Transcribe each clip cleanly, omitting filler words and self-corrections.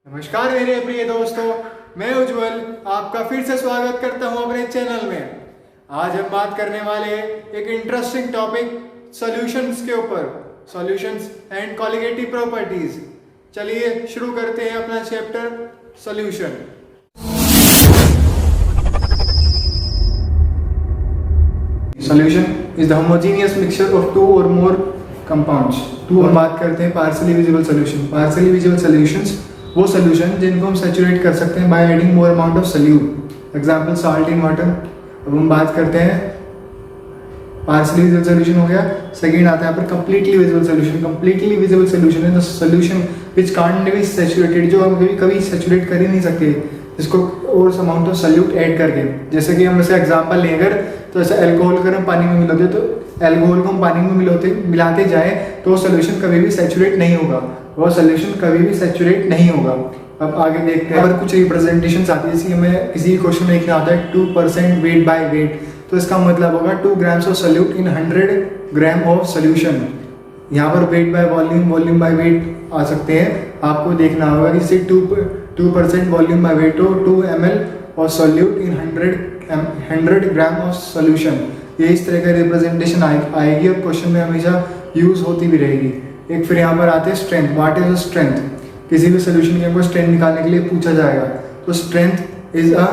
नमस्कार मेरे प्रिय दोस्तों, मैं उज्जवल आपका फिर से स्वागत करता हूं अपने चैनल में। आज हम बात करने वाले एक इंटरेस्टिंग टॉपिक सॉल्यूशंस के ऊपर, सॉल्यूशंस एंड कॉलिगेटिव प्रॉपर्टीज। चलिए शुरू करते हैं अपना chapter solution. Solution is the homogeneous mixture of two और मोर कंपाउंड्स। हम बात करते हैं partially visible solution. Partially visible solutions वो सॉल्यूशन जिनको हम सैचुरेट कर सकते हैं by adding more amount of solute, example salt in water. अब हम बात करते हैं पार्शियली विजिबल सॉल्यूशन हो गया। सेकंड आता है यहाँ पर completely visible solution. Completely visible solution is the solution which can't be saturated, जो हम कभी सैचुरेट कर ही नहीं सकते जिसको और अमाउंट ऑफ सॉल्यूट ऐड करके। जैसे कि हम ऐसे एग्जांपल लें अगर, तो ऐसे अल्कोहल अगर हम पानी में मिलाते तो अल्कोहल को हम पानी में मिलाते जाए तो वो सोल्यूशन कभी भी सैचुरेट नहीं होगा, वो सोल्यूशन कभी भी सैचुरेट नहीं होगा। अब आगे देखते हैं, अगर कुछ रिप्रेजेंटेशन आती है, जैसे हमें किसी क्वेश्चन में लिखना आता है 2% वेट बाय वेट, तो इसका मतलब होगा 2 grams of solute in 100 gram of solution. यहाँ पर weight by volume, volume by weight आ सकते हैं। आपको देखना होगा कि जैसे 2% वॉल्यूम बाय वेट हो 2 ml और solute in 100 gram of solution. ये इस तरह का रिप्रेजेंटेशन आएगी और क्वेश्चन में हमेशा यूज होती भी रहेगी। एक फिर यहाँ पर आते हैं स्ट्रेंथ। What is strength? किसी भी सोल्यूशन के हमको स्ट्रेंथ निकालने के लिए पूछा जाएगा, तो strength is a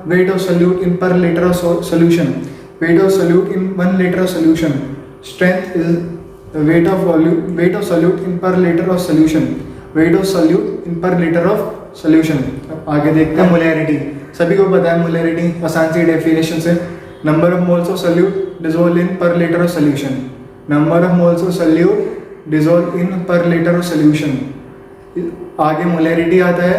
weight of solute in per litre of solution. Weight of solute in 1 liter of solution. Strength is the weight of solute in per litre of solution. Weight of solute in per litre of solution. आगे देखते हैं molarity. सभी को पता है molarity, आसान सी definition से, number of moles of solute dissolve in per litre of solution. Number of moles of solute dissolve in per litre of solution. आगे मोलैरिटी आता है।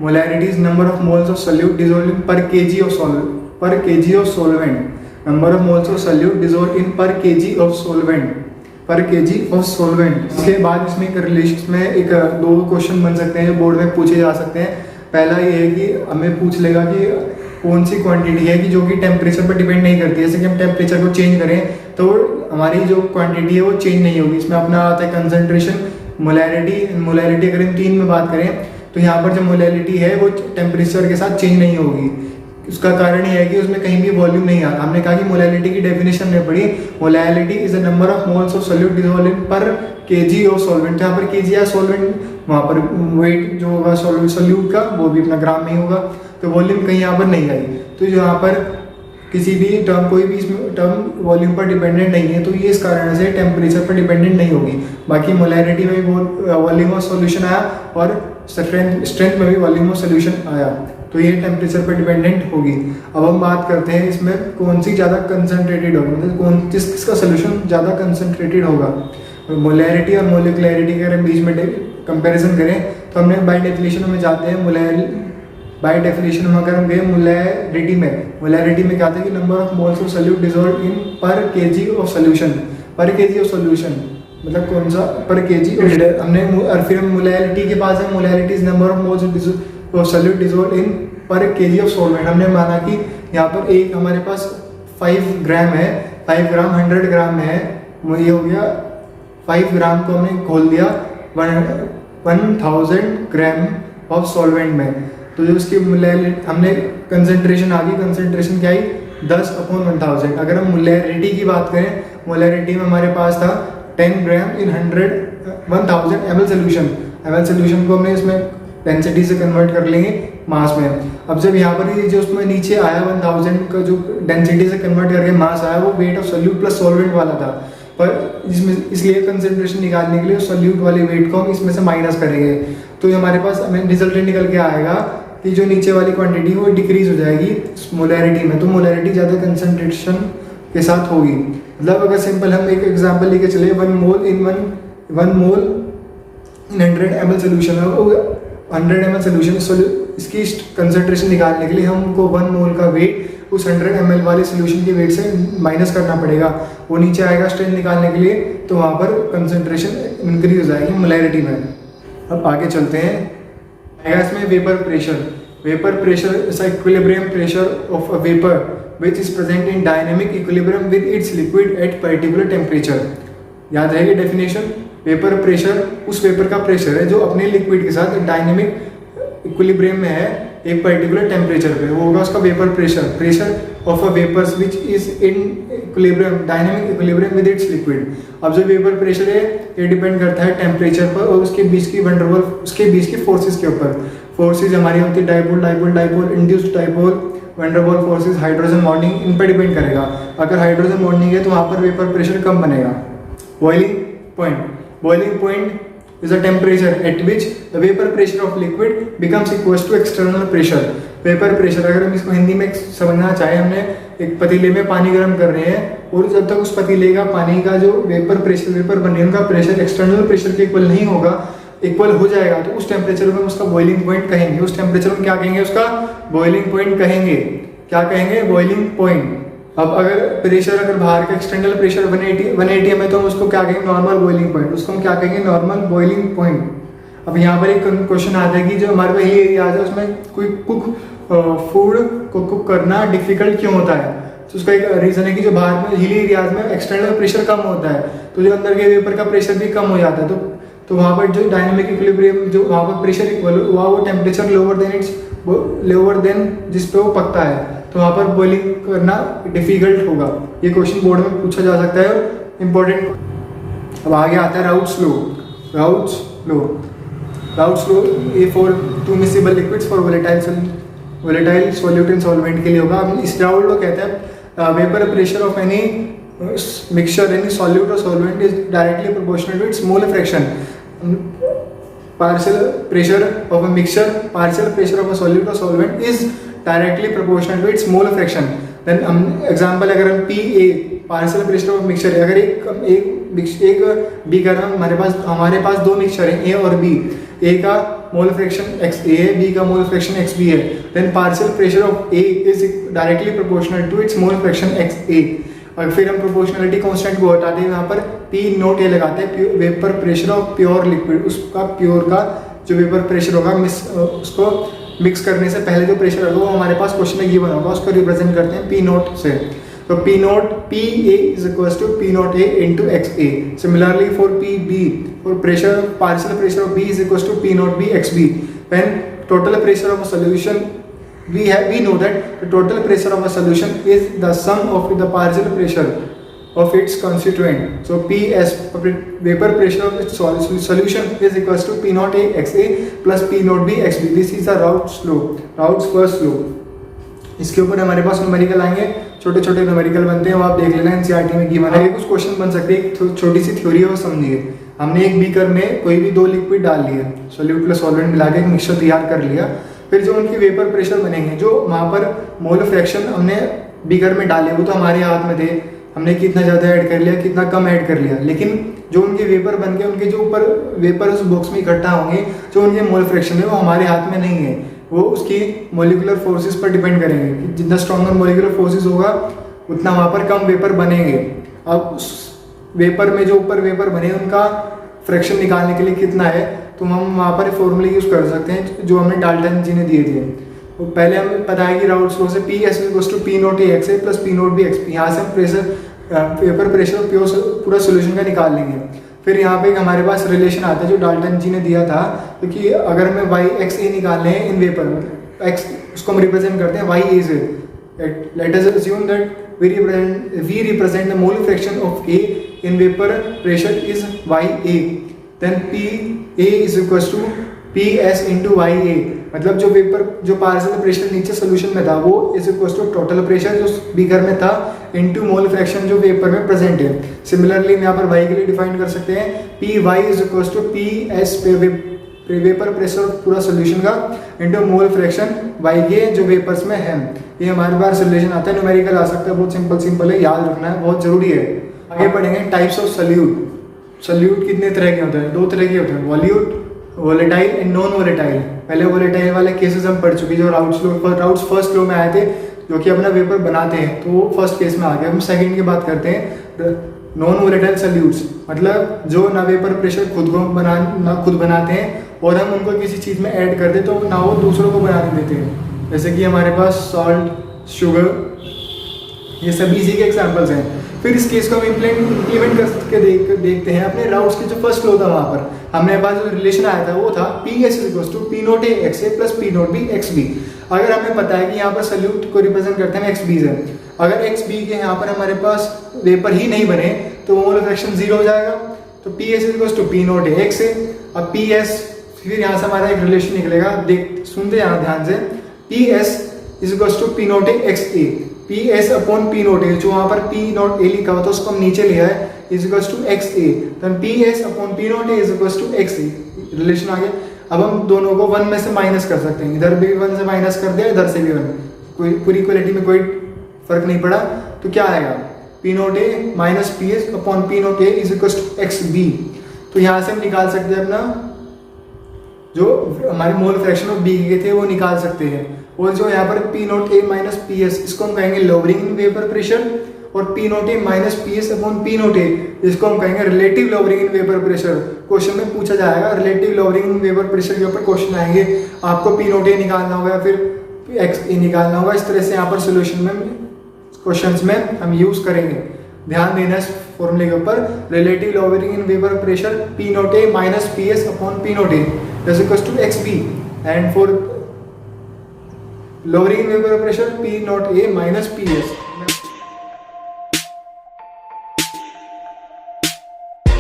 Molarity is number of moles of solute dissolve in per KG of solvent. Number of moles of solute dissolve in per KG of solvent. इसके बाद इसमें एक relation में एक दो क्वेश्चन बन सकते हैं जो बोर्ड में पूछे जा सकते हैं। पहला ये है कि हमें पूछ लेगा कि कौन सी क्वांटिटी है कि जो कि टेम्परेचर पर डिपेंड नहीं करती है। जैसे कि हम टेम्परेचर को चेंज करें तो हमारी जो क्वांटिटी है वो चेंज नहीं होगी। इसमें अपना आता है कंसंट्रेशन, मोलैरिटी अगर हम 3 में बात करें तो यहाँ पर जो मोलैरिटी है वो टेम्परेचर के साथ चेंज नहीं होगी। उसका कारण ये है कि उसमें कहीं भी वॉल्यूम नहीं आता। हमने कहा कि मोलैरिटी की डेफिनेशन में पढ़ी, molarity is the number of moles of solute dissolve in per KG of solvent. जहाँ पर केजी है सॉल्वेंट, वहाँ पर वेट जो होगा सोल्यूट का वो भी अपना ग्राम में ही होगा, तो वॉल्यूम कहीं यहाँ पर नहीं आई। तो यहाँ पर किसी भी टर्म, कोई भी टर्म वॉल्यूम पर डिपेंडेंट नहीं है, तो ये इस कारण से टेम्परेचर पर डिपेंडेंट नहीं होगी। बाकी मोलैरिटी में भी वॉल्यूम ऑफ सोल्यूशन आया और स्ट्रेंथ में भी वॉल्यूम ऑफ सोल्यूशन आया, तो ये टेम्परेचर पर डिपेंडेंट होगी। अब हम बात करते हैं इसमें कौन सी ज़्यादा कंसनट्रेटेड होगी, मतलब किसका सोल्यूशन ज़्यादा कंसनट्रेटेड होगा। मोलैरिटी और मोलिकुलैरिटी के अगर बीच में कंपैरिजन करें तो हमने बाय डेफिनेशन में जाते हैं। बाय डेफिनेशन में अगर हम गए मोलैरिटी में क्या था कि number of moles of solute dissolve in per KG of solution. पर केजी ऑफ सोल्यूशन मतलब कौन सा पर केजी हमने, और फिर हम मोलैरिटी के पास है, molarity is number of moles of solute dissolve in per KG of solvent. हमने माना कि यहाँ पर एक हमारे पास 5 ग्राम है, 5 ग्राम 100 ग्राम में है, ये हो गया 5 ग्राम को हमने खोल दिया 1000 ग्राम ऑफ सॉल्वेंट में, तो जो उसकी हमने कंसंट्रेशन आ गई, कंसंट्रेशन क्या आई 10/1000। अगर हम मोलैरिटी की बात करें, मोलैरिटी में हमारे पास था 10 ग्राम इन 1000 ml सोल्यूशन को हमने इसमें डेंसिटी से कन्वर्ट कर लेंगे मास में। अब जब यहाँ पर जो उसमें नीचे आया 1000 का जो डेंसिटी से कन्वर्ट करके मास आया, वो wait of solute plus solvent वाला था, पर इसलिए कंसंट्रेशन निकालने के लिए सोल्यूट वाले वेट को हम इसमें से माइनस करेंगे, तो हमारे पास हमें रिजल्ट निकल के आएगा कि जो नीचे वाली क्वांटिटी वो डिक्रीज हो जाएगी मोलैरिटी में, तो मोलैरिटी ज़्यादा कंसंट्रेशन के साथ होगी। मतलब अगर सिंपल हम एक एग्जांपल लेके चले, 1 मोल इन 100 ml सोल्यूशन है, 100 ml सोल्यूशन, इसकी कंसंट्रेशन निकालने के लिए हमको 1 मोल का वेट उस 100 ml वाले सोल्यूशन के वेट से माइनस करना पड़ेगा, वो नीचे आएगा स्ट्रेंथ निकालने के लिए, तो वहाँ पर कंसंट्रेशन इंक्रीज हो जाएगी मोलैरिटी में। अब आगे चलते हैं, इसमें vapour pressure is equilibrium pressure of a vapour which is present in dynamic equilibrium with its liquid at particular temperature। याद रहेगी डेफिनेशन, वेपर प्रेशर उस वेपर का प्रेशर है जो अपने लिक्विड के साथ डायनेमिक इक्विलिब्रियम में है एक पर्टिकुलर टेम्परेचर पे, वो होगा उसका vapour pressure. Pressure of a vapours which is in equilibrium, dynamic equilibrium with its liquid. अब जो वेपर प्रेशर है ये डिपेंड करता है टेम्परेचर पर और उसके बीच की वंडरवॉल, उसके बीच की फोर्सेस के ऊपर। फोर्सेस हमारी होती है dipole dipole dipole, induced dipole, van der Waals forces, hydrogen bonding, इन पर डिपेंड करेगा। अगर हाइड्रोजन बॉन्डिंग है तो वहाँ पर वेपर प्रेशर कम बनेगा। Boiling point, boiling point is a temperature at which the vapor pressure of liquid becomes equal to external pressure। Vapour pressure, अगर हम इसको हिंदी में समझना चाहें, हमने एक पतीले में पानी गर्म कर रहे हैं और जब तक उस पतीले का पानी का जो वेपर प्रेशर, वेपर बन रही है उनका प्रेशर एक्सटर्नल प्रेशर के इक्वल नहीं होगा, इक्वल हो जाएगा तो उस टेम्परेचर में उसका बॉइलिंग पॉइंट कहेंगे। उस टेम्परेचर में क्या कहेंगे, उसका बॉइलिंग पॉइंट कहेंगे। क्या कहेंगे, बॉइलिंग पॉइंट। अब अगर प्रेशर, अगर बाहर का एक्सटर्नल प्रेशर 180 है तो हम उसको क्या कहेंगे, नॉर्मल बॉइलिंग पॉइंट, उसको हम क्या कहेंगे, नॉर्मल बॉइलिंग पॉइंट। अब यहाँ पर एक क्वेश्चन आता है कि जो हमारे पास हिल एरियाज है उसमें कोई फूड को कुक करना डिफिकल्ट क्यों होता है, तो उसका एक रीजन है कि जो बाहर में हिल एरियाज में एक्सटर्नल प्रेशर कम होता है तो जो अंदर के वेपर का प्रेशर भी कम हो जाता है, तो वहाँ पर जो डायनेमिक इक्विलिब्रियम, जो वहाँ पर प्रेशर इक्वल हुआ, वो टेम्परेचर लोअर देन जिस पे वो पकता है, तो वहाँ पर बॉइलिंग करना डिफिकल्ट होगा। ये क्वेश्चन बोर्ड में पूछा जा सकता है और इम्पोर्टेंट। अब आगे आता है राउट्स लॉ। राउट्स लॉ ये for two miscible liquids for volatile solute and solvent के लिए होगा। इस राउट लॉ कहते हैं vapour pressure of any mixture, any solute और solvent is directly proportional to its mole fraction. Partial pressure of a mixture, partial pressure of a solute or solvent is directly proportional to its mole fraction। Then example, अगर हम PA partial pressure of mixture है, अगर एक beaker में हमारे पास दो mixture हैं A और B, A का मोल फ्रैक्शन XA है, B का मोल फ्रैक्शन XB है, then partial pressure of A is directly proportional to its mole fraction XA। और फिर हम प्रोपोर्शनलिटी कांस्टेंट को हटाते हैं, यहाँ पर P नोट ए लगाते हैं, vapour pressure of pure liquid, उसका प्योर का जो वेपर प्रेशर होगा उसको मिक्स करने से पहले जो प्रेशर होगा वो हमारे पास क्वेश्चन में ये बना होगा, उसको रिप्रेजेंट करते हैं P नोट से। तो P nought PA is equals to P nought A into XA। Similarly for PB, for pressure, partial pressure of B is equals to P nought B XB। When total pressure of a solution, we know that the total pressure of a solution is the sum of the partial pressure of its constituent। So PS, vapor pressure of its solution is equals to P naught A XA plus P naught B XB। This is the Raoult's law, Raoult's first law। इसके ऊपर हमारे पास numerical आएंगे, छोटे छोटे numerical बनते हैं, वो आप देख लेना एनसीईआरटी में गिवन है। कुछ क्वेश्चन बन सकते हैं, एक छोटी सी थ्योरी है वो समझिए। हमने एक बीकर में कोई भी दो लिक्विड डाल लिए, सॉल्यूट प्लस सॉल्वेंट मिला के एक मिक्सचर तैयार कर लिया, फिर जो उनकी वेपर प्रेशर बनेंगे, जो वहाँ पर मोल फ्रैक्शन हमने बीकर में डाले वो तो हमारे हाथ में थे, हमने कितना ज़्यादा ऐड कर लिया कितना कम ऐड कर लिया, लेकिन जो उनके वेपर बन के उनके जो ऊपर वेपर उस बॉक्स में इकट्ठा होंगे, जो उनके मोल फ्रैक्शन है वो हमारे हाथ में नहीं है, वो उसकी मोलिकुलर फोर्सेस पर डिपेंड करेंगे कि जितना स्ट्रॉन्गर मोलिकुलर फोर्सेस होगा उतना वहाँ पर कम वेपर बनेंगे। अब उस वेपर में जो ऊपर वेपर बने उनका फ्रैक्शन निकालने के लिए कितना है, तो हम वहाँ पर फॉर्मूले यूज़ कर सकते हैं जो हमने डाल्टन जी ने दिए थे। तो पहले हमें पता है कि राउल्ट्स लॉ से PS equals to P nought A XA plus P nought B XB। यहाँ से हम वेपर प्रेशर पूरा सोल्यूशन का निकाल लेंगे। फिर यहाँ पे हमारे पास रिलेशन आता है जो डाल्टन जी ने दिया था, क्योंकि अगर हमें YXA निकालने हैं इन वेपर, मतलब X उसको हम रिप्रेजेंट करते हैं YA से। Let us assume that we represent the mole fraction of A in vapor pressure is YA, then PA is equals to PS into YA। मतलब जो वेपर जो पार्शियल प्रेशर नीचे सोल्यूशन में था वो is equals to total pressure जो beaker में था इनटू मोल फ्रैक्शन जो वेपर में प्रेजेंट है। सिमिलरली हम यहाँ पर Y के लिए डिफाइन कर सकते हैं PY is equals to PS vapour pressure पूरा सोल्यूशन का इनटू मोल फ्रैक्शन YA जो वेपर्स में है। ये हमारे पास रिलेशन आता है, न्यूमेरिकल आ सकता है, बहुत सिंपल है, याद रखना है, बहुत जरूरी है। आगे पढ़ेंगे टाइप्स ऑफ सॉल्यूट। सॉल्यूट कितने तरह के होते हैं, दो तरह के होते हैं, वॉल्यूट वोलेटाइल एंड नॉन वोलेटाइल। पहले वोलेटाइल वाले केसेस हम पढ़ चुके जो राउट्स फर्स्ट लॉ में आए थे, जो कि अपना वेपर बनाते हैं, तो वो फर्स्ट केस में आ गया। हम सेकंड की बात करते हैं, नॉन वोलेटाइल सॉल्यूट्स, मतलब जो ना वेपर प्रेशर खुद बनाते हैं और हम उनको किसी चीज़ में ऐड कर दे तो ना वो दूसरों को बनाने देते हैं। जैसे कि हमारे पास सॉल्ट, शुगर, ये सभी इसी के एग्जाम्पल्स हैं। फिर इस केस को हम इम्प्लीमेंट करके देखते हैं अपने राउट्स की जो फर्स्ट फ्लो था वहाँ पर हमने पास जो रिलेशन आया था वो था P S equals to P note A X A plus P nought B X B. अगर हमें पता है कि यहाँ पर सल्यूट को रिप्रेजेंट करते हैं एक्स बी से, अगर एक्स बी के यहाँ पर हमारे पास वेपर ही नहीं बने तो मोल फ्रैक्शन 0 हो जाएगा। तो P S equals to P note A X A. अब पी एस फिर यहाँ से हमारा एक रिलेशन निकलेगा, देख सुनते यहाँ ध्यान से, P S is equals to P note A X A. P S upon P note A, जो वहाँ पर पी नोट ए लिखा हुआ था उसको हम नीचे लिया है, is equals to X A. तो P S upon P note A is equals to X A, relation आ गया। अब हम दोनों को 1 में से माइनस कर सकते हैं, इधर भी 1 से माइनस कर दिया, इधर से भी 1, कोई पूरी इक्वलिटी में कोई फर्क नहीं पड़ा। तो क्या आएगा, P note A minus P S upon P note A is equals to X B. तो यहाँ से हम निकाल सकते हैं अपना जो हमारे मोल फ्रैक्शन ऑफ बी के थे वो निकाल सकते हैं। और जो यहाँ पर P note A minus P S, इसको हम कहेंगे लोअरिंग इन वेपर प्रेशर, और P note A minus P S upon P note A, इसको हम कहेंगे relative lowering in vapour pressure. Question में पूछा जाएगा relative lowering in vapour pressure के ऊपर क्वेश्चन आएंगे, आपको पी नोट ए निकालना होगा, फिर एक्स ए निकालना होगा। इस तरह से यहाँ पर सोल्यूशन में क्वेश्चंस में हम यूज करेंगे। ध्यान देना इस फॉर्मूले के ऊपर, relative lowering in vapour pressure P note A minus P S upon P note A is equals to X B, and for lowering in vapor pressure P naught A minus PS.